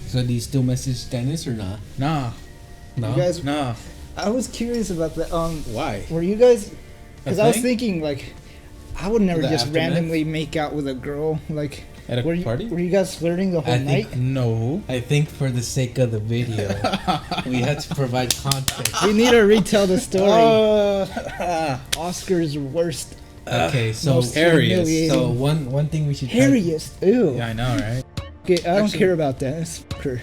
So do you still message Dennis or not? Nah. No. You guys, Nah. I was curious about that. Why? Were you guys? Because I was thing? thinking like, I would never The just aftermath? randomly make out with a girl. Like, At a were you, party? Were you guys flirting the whole I night? think No. I think for the sake of the video, we had to provide context. We need to retell the story. Uh, Oscar's worst, Okay, so most hairiest. humiliating, so one thing we should hairiest. Ew. yeah, I know, right? Okay, I don't Actually- care about that. It's her.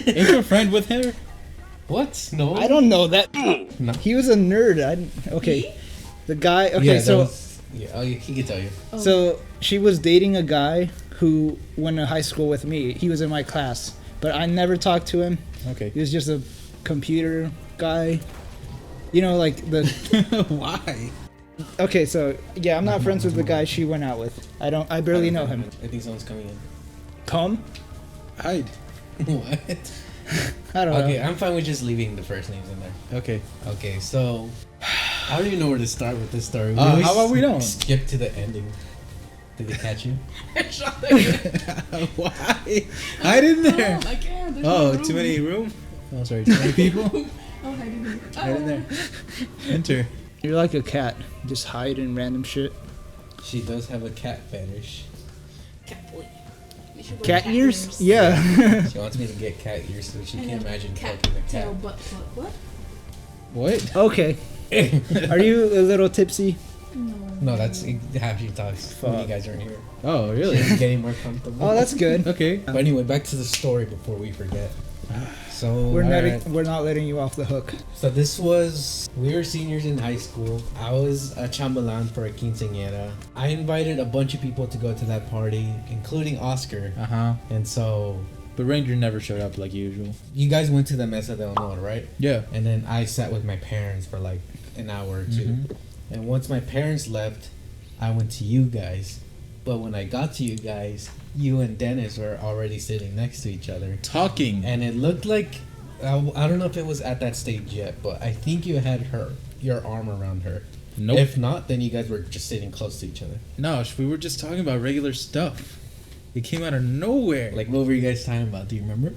Ain't you a friend with her? What? No. I don't know that. No. He was a nerd. Okay, the guy. Okay, Yeah, so he can tell you. so she was dating a guy who went to high school with me. He was in my class, but I never talked to him. Okay. He was just a computer guy. You know, like the. Why? Okay, so yeah, I'm not friends with the guy she went out with. I barely know him. I think someone's coming in. Tom? Hide. What? I don't Okay, know. I'm fine with just leaving the first names in there. Okay. Okay, so I don't even know where to start with this story. How about we don't? Skip to the ending? Did they catch you? Why? Hide in there. I can't. There's Oh, no room. too many room? Oh, sorry, too many people? Oh, hide in here. Hide in there. Enter. You're like a cat. Just hide in random shit. She does have a cat fetish. Cat boy. We should wear Cat ears? Yeah. She wants me to get cat ears so she And can't then imagine cat fucking a tail cat. butt fuck. What? What? Okay. Are you a little tipsy? No. No, that's how she talks when you Fuck. guys aren't here. Oh, really? She's getting more comfortable. Oh, that's good. Okay. But anyway, back to the story before we forget. So We're not alright. we're not letting you off the hook. So this was, we were seniors in high school. I was a chambelan for a quinceañera. I invited a bunch of people to go to that party, including Oscar. Uh-huh. And so But Ranger never showed up like usual. you guys went to the Mesa de Honor, right? Yeah. And then I sat with my parents for like an hour or 2. Mhm. And once my parents left, I went to you guys. But when I got to you guys, you and Dennis were already sitting next to each other. Talking. And it looked like, I don't know if it was at that stage yet, but I think you had your arm around her. Nope. If not, then you guys were just sitting close to each other. No, we were just talking about regular stuff. It came out of nowhere. Like, what were you guys talking about? Do you remember?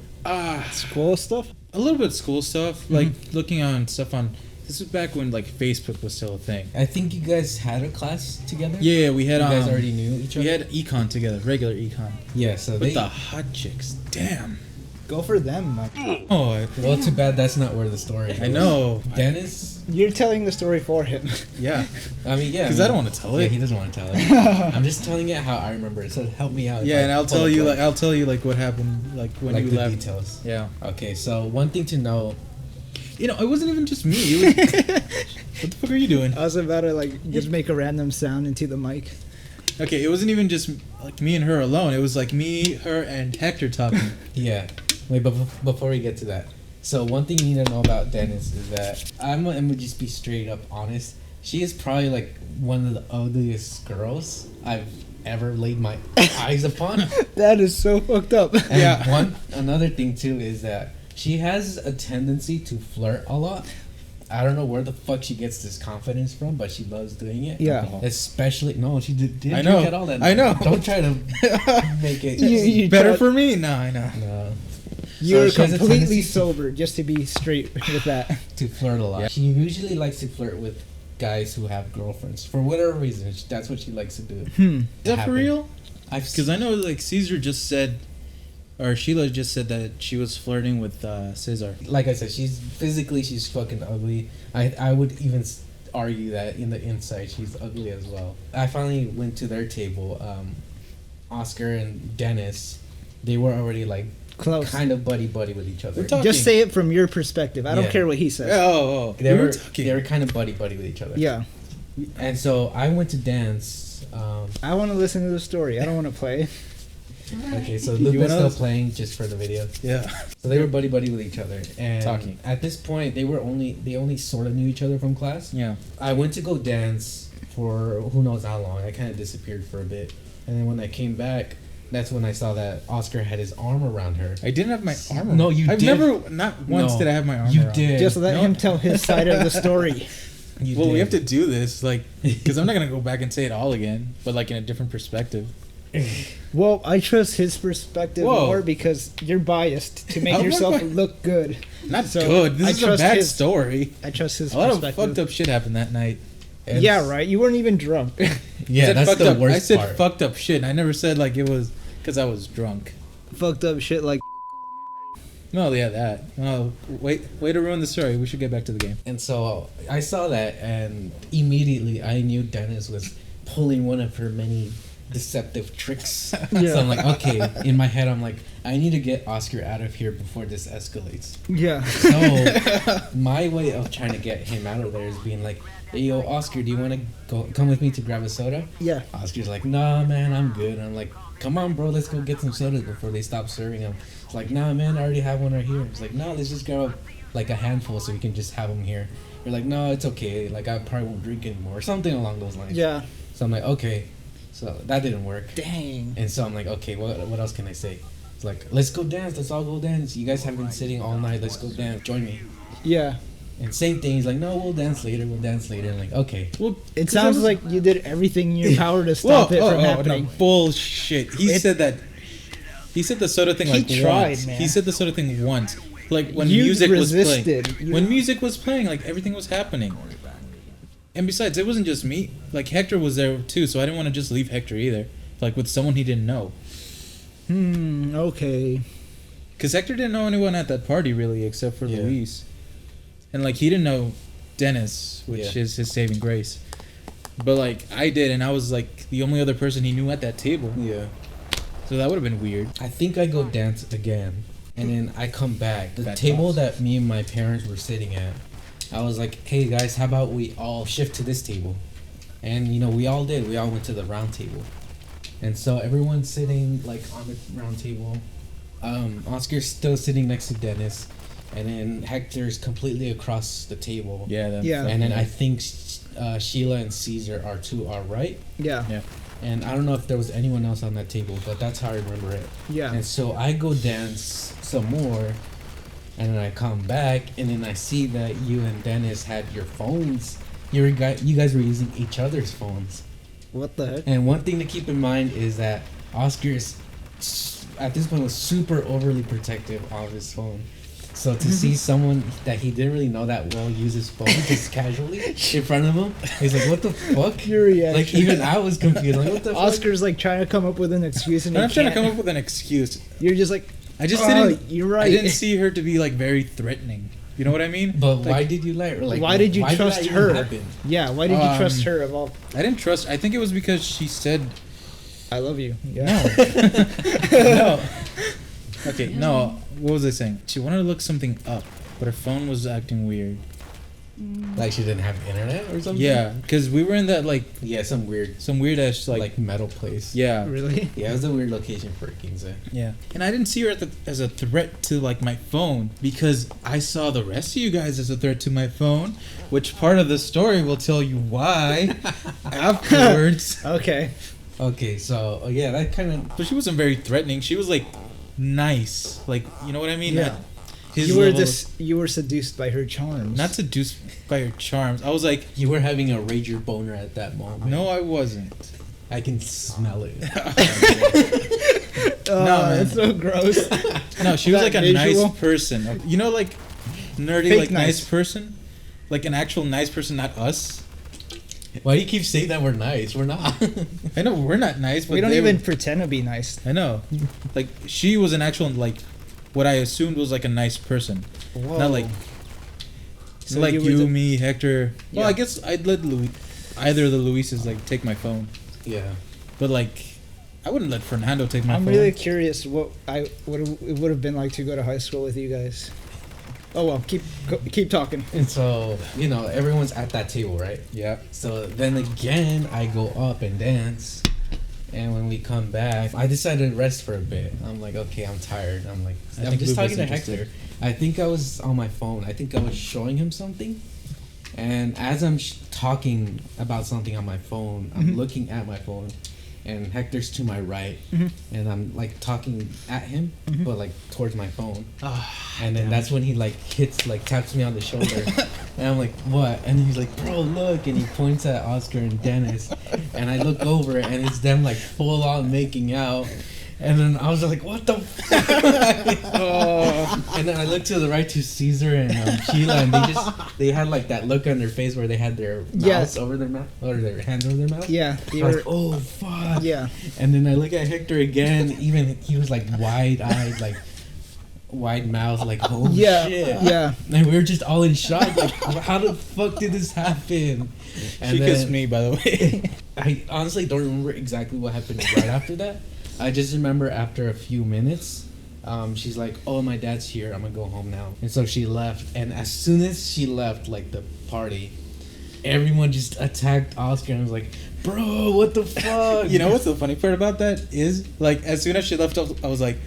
School stuff? A little bit of school stuff. Like looking on stuff on. This was back when like Facebook was still a thing. I think you guys had a class together. Yeah, we had. You guys already knew each other. We had econ together, regular econ. Yeah, so But they. the hot chicks, damn. Go for them. Mike. Oh, Well, too bad that's not where the story is. I know. Dennis. You're telling the story for him. Yeah, I mean, yeah. because I don't want to tell Yeah, it. he doesn't want to tell it. I'm just telling it how I remember it. So help me out. if Yeah, I and I'll pull tell a you plug. like what happened like when like you the left. details. Yeah, Okay, so one thing to know. you know, it wasn't even just me. It was, what the fuck are you doing? I was about to like just make a random sound into the mic. Okay, it wasn't even just like me and her alone. It was like me, her, and Hector talking. Yeah. Wait, but before we get to that, so one thing you need to know about Dennis is that I'm gonna just be straight up honest. She is probably like one of the ugliest girls I've ever laid my eyes upon. That is so fucked up. And Yeah. another thing too is that she has a tendency to flirt a lot. I don't know where the fuck she gets this confidence from, but she loves doing it. Yeah. Especially she didn't I know. drink at all that I night. know. Don't try to make it You Better thought- for me? No, I know. no. You're So she has a completely tendency sober, just to be straight with that. to flirt a lot. Yeah. She usually likes to flirt with guys who have girlfriends for whatever reason. That's what she likes to do. Is that for Happen. real? Because Because I know like Caesar just said, or Sheila just said that she was flirting with Cesar. like I said, she's fucking ugly. I would even argue that in the inside she's ugly as well. I finally went to their table. Oscar and Dennis, they were already like Close. kind of buddy with each other. We're talking. Just say it from your perspective. I don't Yeah. care what he says. Oh, They we were talking. they were kind of buddy with each other. Yeah. And so I went to dance. I want to listen to the story. I don't want to play. Okay, so You Luke was wanna- still playing just for the video. Yeah. So they were buddy with each other, and Talking. at this point they only sort of knew each other from class. Yeah. I went to go dance for who knows how long. I kind of disappeared for a bit, and then when I came back, that's when I saw that Oscar had his arm around her. I didn't have my arm around. No, you I've did. never, not once No, did I have my arm You around. did. Just let No. him tell his side of the story. You Well, we did. have to do this, like, because I'm not gonna go back and say it all again, but like in a different perspective. Well, I trust his perspective Whoa. more because you're biased to make I'm not yourself bi- look good. Not So, good. This I is a trust bad his- story. I trust his A lot of perspective. fucked up shit happened that night. And Yeah, right. You weren't even drunk. I Yeah, said that's fucked the up. worst I said part. fucked up shit. I never said like it was because I was drunk. Fucked up shit like. No, yeah, that. Oh, wait, way to ruin the story. We should get back to the game. And so I saw that, and immediately I knew Dennis was pulling one of her many deceptive tricks. Yeah. So I'm like, okay. In my head, I'm like, I need to get Oscar out of here before this escalates. Yeah. So my way of trying to get him out of there is being like, hey, yo, Oscar, do you want to come with me to grab a soda? Yeah. Oscar's like, nah, man, I'm good. I'm like, come on, bro, let's go get some sodas before they stop serving them. It's like, nah, man, I already have one right here. It's like, no, let's just grab like a handful so we can just have them here. You're like, no, it's okay. Like, I probably won't drink anymore or something along those lines. Yeah. So I'm like, okay. So that didn't work. Dang. And so I'm like, okay, what else can I say? It's like, let's go dance. Let's all go dance. You guys have been sitting all night. Let's go dance. Join me. Yeah. And same thing. He's like, no, we'll dance later. We'll dance later. And like, okay. Well, It sounds like you did everything in your power to stop it from happening. No, bullshit. He said that. He said the soda thing He like tried, once. man. He said the soda thing once. Like when You music was resisted. playing. You- When music was playing, like everything was happening. And besides, it wasn't just me. Like Hector was there too, so I didn't want to just leave Hector either. Like with someone he didn't know. Okay. Because Hector didn't know anyone at that party really, except for Yeah. Luis. And like he didn't know Dennis, which Yeah. is his saving grace. But like I did, and I was like the only other person he knew at that table. Yeah. So that would have been weird. I think I go dance again, and then I come back. The Bad table boss. that me and my parents were sitting at, I was like, hey guys, how about we all shift to this table? And you know, we all did. We all went to the round table. And so everyone's sitting like on the round table. Oscar's still sitting next to Dennis, and then Hector's completely across the table. Yeah. That, Yeah. And then I think Sheila and Caesar are to our right. Yeah. Yeah. And I don't know if there was anyone else on that table, but that's how I remember it. Yeah. And so I go dance some more, and then I come back, and then I see that you and Dennis had your phones. You guys were using each other's phones. What the heck? And one thing to keep in mind is that Oscar is, at this point, was super overly protective of his phone. So to see someone that he didn't really know that well use his phone just casually in front of him, he's like, "What the fuck?" Your reaction. Like even I was confused. Like, what the fuck? Oscar's like trying to come up with an excuse and I'm he trying to can't. come up with an excuse. You're just like, I just oh, didn't. You're right. I didn't see her to be like very threatening. You know what I mean? But Like, why did you let her? Like, why did you why trust that even her? happen? Yeah. Why did you trust her of all? I didn't trust. I think it was because she said I love you. Yeah. no. Okay, no. What was I saying? She wanted to look something up, but her phone was acting weird. Like she didn't have internet or something? Yeah, because we were in that like Yeah, some weird, ass like metal place. yeah. Really? Yeah, it was a weird location for a King's Day. Yeah, and I didn't see her as a threat to like my phone because I saw the rest of you guys as a threat to my phone, which part of the story will tell you why afterwards. Okay. Okay, so yeah, that kind of. But she wasn't very threatening. She was like nice, like you know what I mean. Yeah. At his You were level, you were seduced by her charms. not seduced by her charms. I was like, You were having a rager boner at that moment. no, I wasn't. I can smell it. Oh, No, man. that's so gross. No, she was That like a visual? nice person. You know, like nerdy, Fake like nice nice. person, like an actual nice person, not us. Why do you keep saying that we're nice? We're not. I know we're not nice, but We don't they even were- pretend to be nice. I know, like she was an actual like, what I assumed was like a nice person, Whoa. not like, So like you you, were the- me, Hector. Well, Yeah. I guess I'd let either of the Luises like take my phone, Yeah. but like, I wouldn't let Fernando take my I'm phone. really curious what it would have been like to go to high school with you guys. Oh well, keep talking. And so, you know, everyone's at that table, right? Yeah. So then again, I go up and dance. And when we come back, I decided to rest for a bit. I'm like, okay, I'm tired. I'm like, I I'm think just Luke was talking to interested. Hector. I think I was on my phone. I think I was showing him something. And as I'm talking about something on my phone, I'm looking at my phone. And Hector's to my right. And I'm like talking at him, but like towards my phone. And then that's when he like taps me on the shoulder. And I'm like, what? And he's like, bro, look. And he points at Oscar and Dennis. And I look over and it's them like full on making out. And then I was like, what the fuck? And then I looked to the right to Caesar and Sheila, and they had like that look on their face where they had their mouths over their mouth, or their hands over their mouth. Yeah. I was like, oh fuck. Yeah. And then I look at Hector again, even he was like wide-eyed, like wide mouth, like, oh shit. Yeah. And we were just all in shock, like, how the fuck did this happen? And She then, kissed me, by the way. I honestly don't remember exactly what happened right after that. I just remember after a few minutes, she's like, oh, my dad's here. I'm going to go home now. And so she left. And as soon as she left, like, the party, everyone just attacked Oscar and was like, bro, what the fuck? You know what's the funny part about that is, like, as soon as she left, I was like,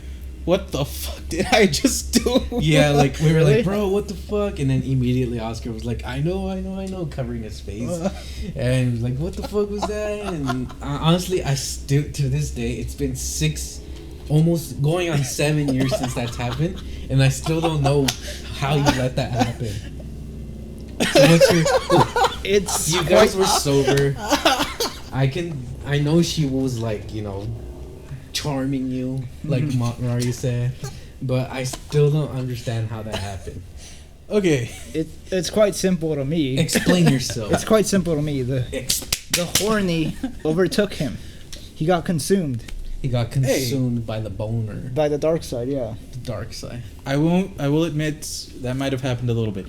what the fuck did I just do? Yeah, like, we were Really? like, bro, what the fuck? And then immediately Oscar was like, I know, covering his face. And he was like, what the fuck was that? And honestly, I still, to this day, it's been almost going on 7 years since that's happened. And I still don't know how you let that happen. So what's your... It's You guys were sober. I know she was like, you know, charming you, like Mario said, but I still don't understand how that happened. Okay. it's quite simple to me. Explain yourself. It's quite simple to me. The horny overtook him. He got consumed He got consumed by the boner, by the dark side. Yeah. the dark side. I will admit that might have happened a little bit.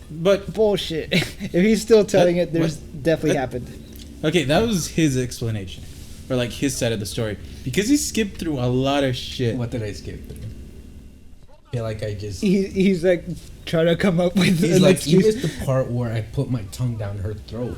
But, Bullshit. If he's still telling it, there's definitely that- happened. okay, that was his explanation. Or, like, his side of the story. Because he skipped through a lot of shit. What did I skip through? I feel like I just... He's like trying to come up with He's an like, you excuse. missed the part where I put my tongue down her throat.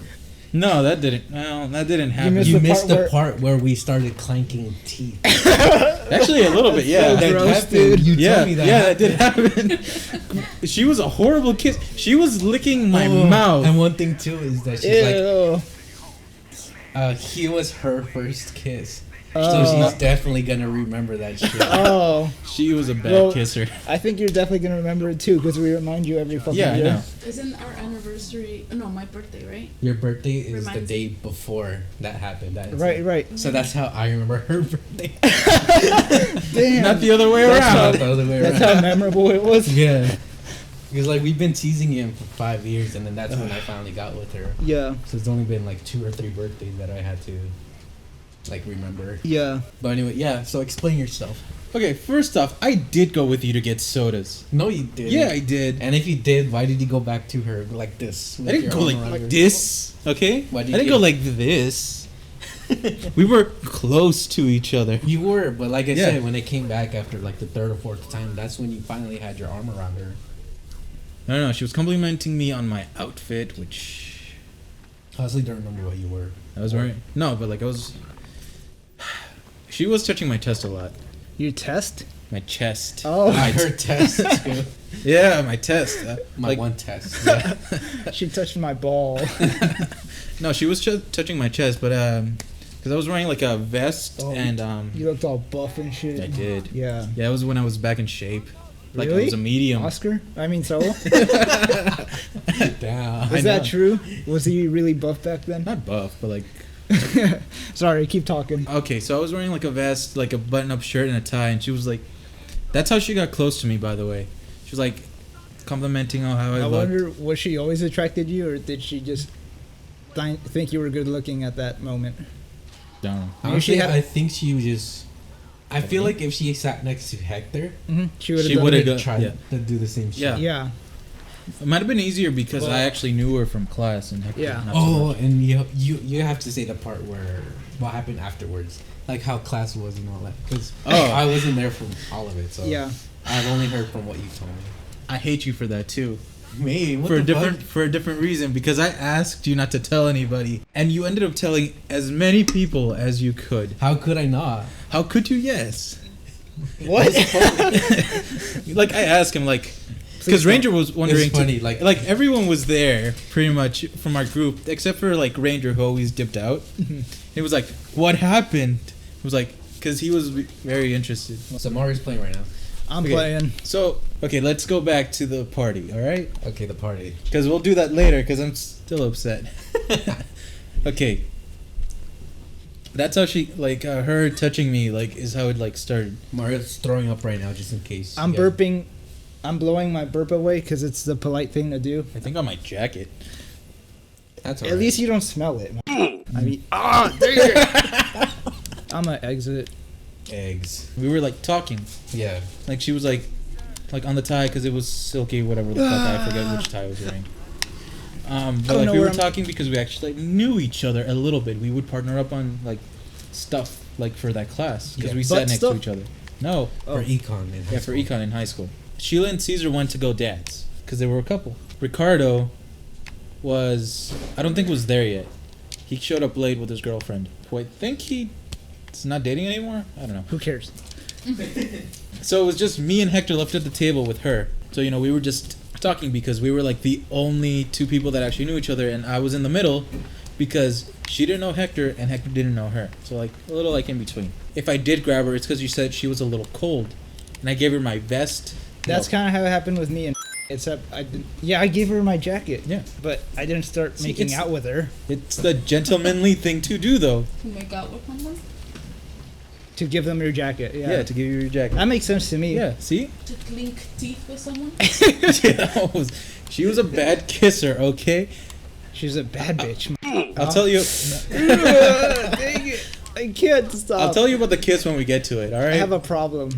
No, that didn't happen. missed You the missed part the part where we started clanking teeth. Actually, a little bit, yeah. so That gross, happened. dude. You Yeah, told me that. yeah, that happened. did happen. She was a horrible kiss. She was licking my Oh, mouth. And one thing too is that she's like, Ew. he was her first kiss. Oh. So she's definitely gonna remember that shit. Oh, She was a bad Well, kisser. I think you're definitely gonna remember it too, because we remind you every fucking Yeah, I year. know. Isn't our anniversary? No, my birthday, right? Your birthday is the Reminds day before that happened. That is Right, right. So that's how I remember her birthday. Damn. Not the other way That's around. Not the other way That's around. how memorable it was. Yeah. Because like we've been teasing him for 5 years, and then that's when I finally got with her. Yeah, So it's only been like 2 or 3 birthdays that I had to like remember. yeah. But anyway, yeah. So explain yourself. Okay, first off, I did go with you to get sodas. No, you did. Yeah, I did. And if you did, why did you go back to her like this? I with didn't your go arm like, around her? this, okay? Why I did you didn't go get- like this. We were close to each other. You were, but like I Yeah. said, when it came back after like the 3rd or 4th time, that's when you finally had your arm around her. No, she was complimenting me on my outfit, which I honestly don't remember what you were. I was wearing. No, but like I was. She was touching my chest a lot. Your test? My chest. Oh, I heard test too. Yeah, my chest. My like, one test. Yeah. she touched my ball. no, she was touching my chest, but because I was wearing like a vest Oh, and You looked all buff and shit. I did. Yeah. Yeah, it was when I was back in shape. Like I Really? was a medium. Oscar? I mean, Saul? Damn. Is that true? Was he really buff back then? Not buff, but like. Sorry, keep talking. Okay, so I was wearing like a vest, like a button-up shirt and a tie, and she was like, "That's how she got close to me." By the way, she was like complimenting on how I I looked. wonder, was she always attracted to you, or did she just think you were good looking at that moment? Don't. Honestly, had- I think she was just. I feel like if she sat next to Hector, Mm-hmm. She would She have would've done got- tried yeah. to do the same shit. Yeah. it. Yeah. It might have been easier because Well- I actually knew her from class and Hector, Yeah. not so Oh, much. and you have to say the part where what happened afterwards, like how class was and all that. Because Oh. I wasn't there for all of it, so Yeah. I've only heard from what you told me. I hate you for that too. Me? What For a the different fuck? for a different reason because I asked you not to tell anybody and you ended up telling as many people as you could. How could I not? How could you? Yes. What? Like I asked him like because Ranger was wondering It's funny, like everyone was there pretty much from our group except for like Ranger who always dipped out. He was like, "What happened?" It was like because he was very interested. so Mario's playing right now. I'm Okay. playing. So Okay, let's go back to the party. All right, Okay, the party. because we'll do that later. Because I'm still upset. Okay. That's how she her touching me is how it started. Mario's throwing up right now, just in case. I'm you guys- burping. I'm blowing my burp away because it's the polite thing to do. I think on my jacket. That's At least you don't smell it. I mean, dang it. I'm gonna exit. eggs. We were talking. Yeah. She was on the tie because it was silky, whatever the fuck. I forget which tie I was wearing. But know we where were I'm- talking because we actually knew each other a little bit. We would partner up on stuff for that class because Yeah. we Butt sat next stuff? to each other. No, For econ. In high yeah, for school. econ in high school. Sheila and Caesar went to go dance because they were a couple. Ricardo I don't think was there yet. He showed up late with his girlfriend, who I think he's not dating anymore. I don't know. Who cares? So it was just me and Hector left at the table with her. So we were just talking because we were the only two people that actually knew each other, and I was in the middle because she didn't know Hector and Hector didn't know her. So a little in between. If I did grab her, it's because you said she was a little cold, and I gave her my vest. That's kind of how it happened with me and except I didn't. Yeah, I gave her my jacket. Yeah. But I didn't start See, making it's- out with her It's the gentlemanly thing to do, though. To make out with someone? to give them your jacket. Yeah. Yeah, to give you your jacket. That makes sense to me. Yeah, see? To clink teeth with someone? She was a bad kisser, okay? She's a bad bitch. I'll tell you. Dang it. I can't stop. I'll tell you about the kiss when we get to it. All right. I have a problem.